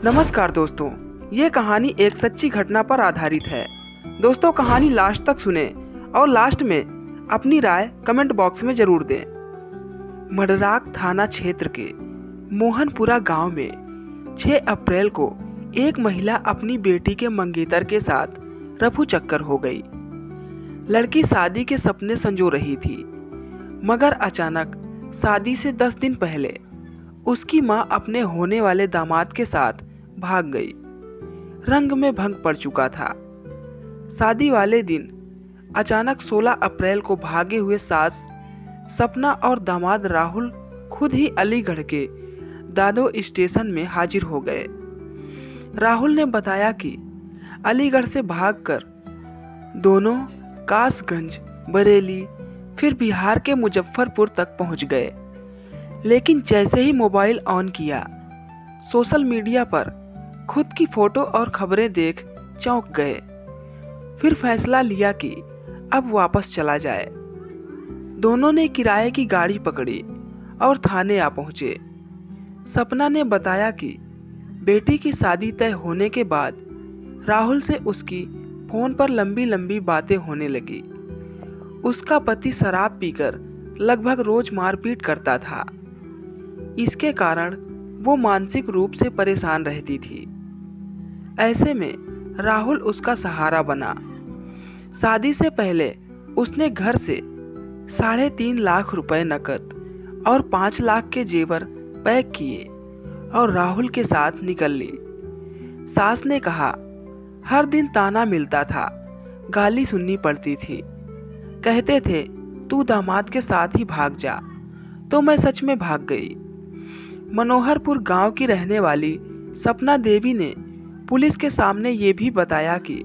नमस्कार दोस्तों, ये कहानी एक सच्ची घटना पर आधारित है। दोस्तों, कहानी लास्ट तक सुने और लास्ट में अपनी राय कमेंट बॉक्स में जरूर दें। मडराक थाना क्षेत्र के मोहनपुरा गांव में 6 अप्रैल को एक महिला अपनी बेटी के मंगेतर के साथ रफू चक्कर हो गई। लड़की शादी के सपने संजो रही थी, मगर अचानक शादी से 10 दिन पहले उसकी मां अपने होने वाले दामाद के साथ भाग गई। रंग में भंग पड़ चुका था। शादी वाले दिन अचानक 16 अप्रैल को भागे हुए सास सपना और दामाद राहुल खुद ही अलीगढ़ के दादो स्टेशन में हाजिर हो गए। राहुल ने बताया कि अलीगढ़ से भागकर दोनों कासगंज, बरेली, फिर बिहार के मुजफ्फरपुर तक पहुंच गए। लेकिन जैसे ही मोबाइल ऑन किया, सोशल मीडिया पर खुद की फोटो और खबरें देख चौंक गए। फिर फैसला लिया कि अब वापस चला जाए। दोनों ने किराए की गाड़ी पकड़ी और थाने आ पहुंचे। सपना ने बताया कि बेटी की शादी तय होने के बाद राहुल से उसकी फोन पर लंबी लंबी बातें होने लगी। उसका पति शराब पीकर लगभग रोज मारपीट करता था। इसके कारण वो मानसिक रूप से परेशान रहती थी। ऐसे में राहुल उसका सहारा बना। शादी से पहले उसने घर से 3.5 लाख रुपए नकद और 5 लाख के जेवर पैक किए और राहुल के साथ निकल ली। सास ने कहा, हर दिन ताना मिलता था, गाली सुननी पड़ती थी। कहते थे तू दामाद के साथ ही भाग जा। तो मैं सच में भाग गई। मनोहरपुर गांव की रहने वाली सपना देवी ने पुलिस के सामने ये भी बताया कि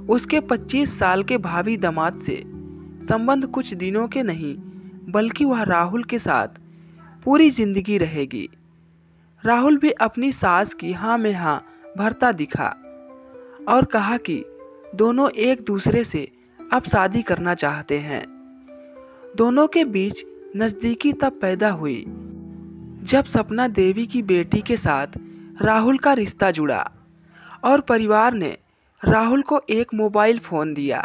उसके 25 साल के भावी दामाद से संबंध कुछ दिनों के नहीं, बल्कि वह राहुल के साथ पूरी जिंदगी रहेगी। राहुल भी अपनी सास की हाँ में हाँ भरता दिखा और कहा कि दोनों एक दूसरे से अब शादी करना चाहते हैं। दोनों के बीच नज़दीकी तब पैदा हुई जब सपना देवी की बेटी के साथ राहुल का रिश्ता जुड़ा और परिवार ने राहुल को एक मोबाइल फ़ोन दिया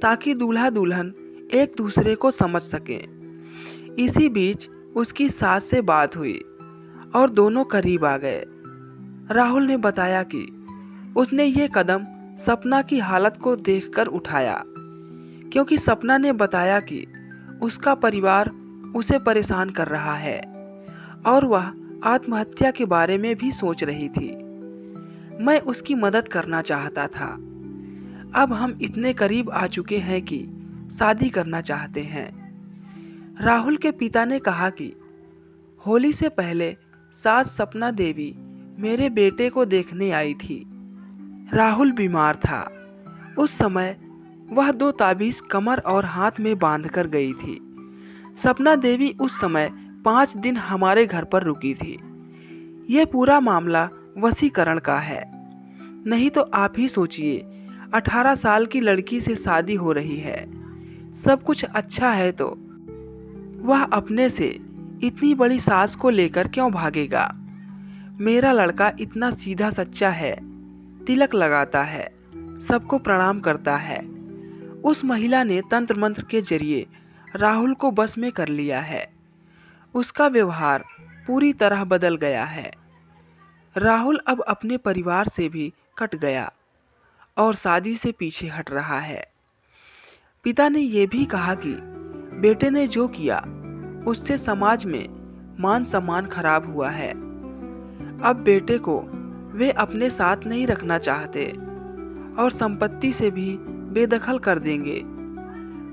ताकि दूल्हा दुल्हन एक दूसरे को समझ सकें। इसी बीच उसकी सास से बात हुई और दोनों करीब आ गए। राहुल ने बताया कि उसने ये कदम सपना की हालत को देखकर उठाया, क्योंकि सपना ने बताया कि उसका परिवार उसे परेशान कर रहा है और वह आत्महत्या के बारे में भी सोच रही थी। मैं उसकी मदद करना चाहता था। अब हम इतने करीब आ चुके हैं कि शादी करना चाहते हैं। राहुल के पिता ने कहा कि होली से पहले सास सपना देवी मेरे बेटे को देखने आई थी। राहुल बीमार था। उस समय वह 2 ताबीज़ कमर और हाथ में बांध कर गई थी। सपना देवी उस समय 5 दिन हमारे घर पर रुकी थी। ये पूरा मामला वशीकरण का है। नहीं तो आप ही सोचिए, 18 साल की लड़की से शादी हो रही है, सब कुछ अच्छा है, तो वह अपने से इतनी बड़ी सास को लेकर क्यों भागेगा। मेरा लड़का इतना सीधा सच्चा है, तिलक लगाता है, सबको प्रणाम करता है। उस महिला ने तंत्र मंत्र के जरिए राहुल को बस में कर लिया है। उसका व्यवहार पूरी तरह बदल गया है। राहुल अब अपने परिवार से भी कट गया और शादी से पीछे हट रहा है। पिता ने यह भी कहा कि बेटे ने जो किया उससे समाज में मान सम्मान खराब हुआ है। अब बेटे को वे अपने साथ नहीं रखना चाहते और संपत्ति से भी बेदखल कर देंगे।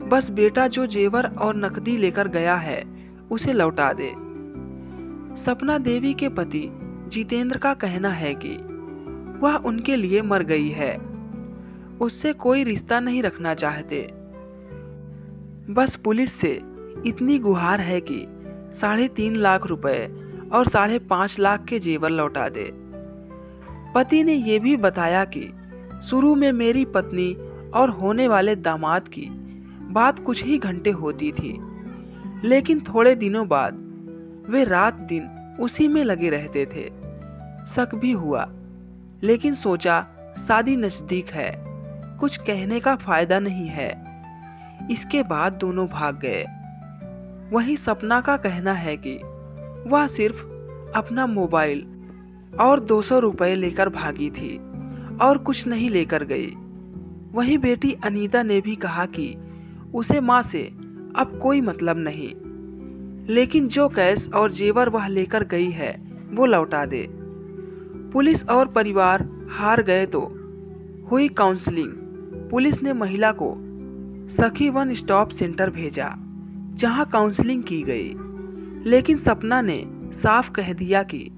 बस बेटा जो जेवर और नकदी लेकर गया है उसे लौटा दे। सपना देवी के पति जितेंद्र का कहना है कि वह उनके लिए मर गई है, उससे कोई रिश्ता नहीं रखना चाहते। बस पुलिस से इतनी गुहार है कि 3.5 लाख रुपए और 5.5 लाख के जेवर लौटा दे। पति ने यह भी बताया कि शुरू में मेरी पत्नी और होने वाले दामाद की बात कुछ ही घंटे होती थी, लेकिन थोड़े दिनों बाद वे रात दिन उसी में लगे रहते थे। शक भी हुआ, लेकिन सोचा शादी नजदीक है, कुछ कहने का फायदा नहीं है। इसके बाद दोनों भाग गए। वहीं सपना का कहना है कि वह सिर्फ अपना मोबाइल और 200 रुपए लेकर भागी थी और कुछ नहीं लेकर गई। वहीं बेटी अनीता ने भी कहा कि उसे माँ से अब कोई मतलब नहीं, लेकिन जो कैश और जेवर वह लेकर गई है वो लौटा दे। पुलिस और परिवार हार गए तो हुई काउंसलिंग। पुलिस ने महिला को सखी वन स्टॉप सेंटर भेजा, जहां काउंसलिंग की गई, लेकिन सपना ने साफ कह दिया कि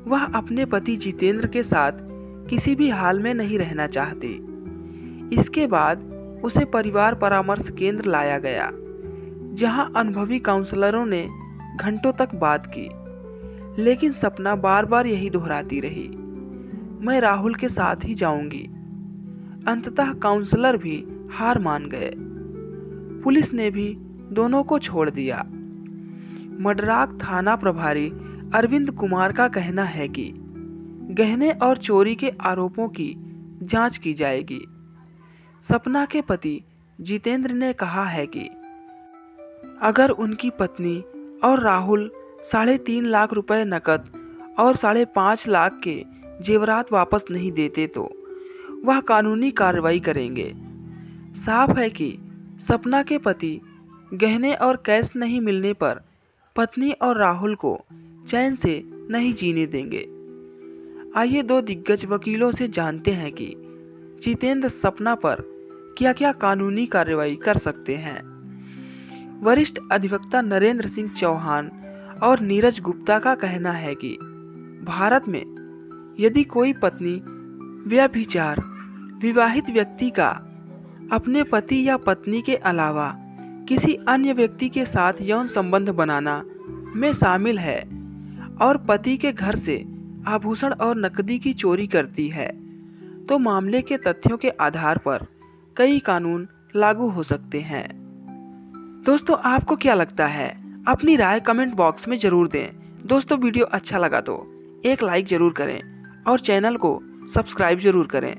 वह अपने पति जितेंद्र के साथ किसी भी हाल में नहीं रहना चाहती। इसके बाद उसे परिवार परामर्श केंद्र लाया गया, जहां अनुभवी काउंसलरों ने घंटों तक बात की, लेकिन सपना बार बार यही दोहराती रही, मैं राहुल के साथ ही जाऊंगी। अंततः काउंसलर भी हार मान गए। पुलिस ने भी दोनों को छोड़ दिया। मडराक थाना प्रभारी अरविंद कुमार का कहना है कि गहने और चोरी के आरोपों की जांच की जाएगी। सपना के पति जितेंद्र ने कहा है कि अगर उनकी पत्नी और राहुल 3.5 लाख रुपए नकद और 5.5 लाख के जेवरात वापस नहीं देते तो वह कानूनी कार्रवाई करेंगे। साफ है कि सपना के पति गहने और कैश नहीं मिलने पर पत्नी और राहुल को चैन से नहीं जीने देंगे। आइए दो दिग्गज वकीलों से जानते हैं कि जितेंद्र सपना पर क्या क्या कानूनी कार्रवाई कर सकते हैं। वरिष्ठ अधिवक्ता नरेंद्र सिंह चौहान और नीरज गुप्ता का कहना है कि भारत में यदि कोई पत्नी व्यभिचार विवाहित व्यक्ति का अपने पति या पत्नी के अलावा किसी अन्य व्यक्ति के साथ यौन संबंध बनाना में शामिल है और पति के घर से आभूषण और नकदी की चोरी करती है, तो मामले के तथ्यों के आधार पर कई कानून लागू हो सकते हैं। दोस्तों, आपको क्या लगता है? अपनी राय कमेंट बॉक्स में जरूर दें। दोस्तों, वीडियो अच्छा लगा तो एक लाइक जरूर करें और चैनल को सब्सक्राइब जरूर करें।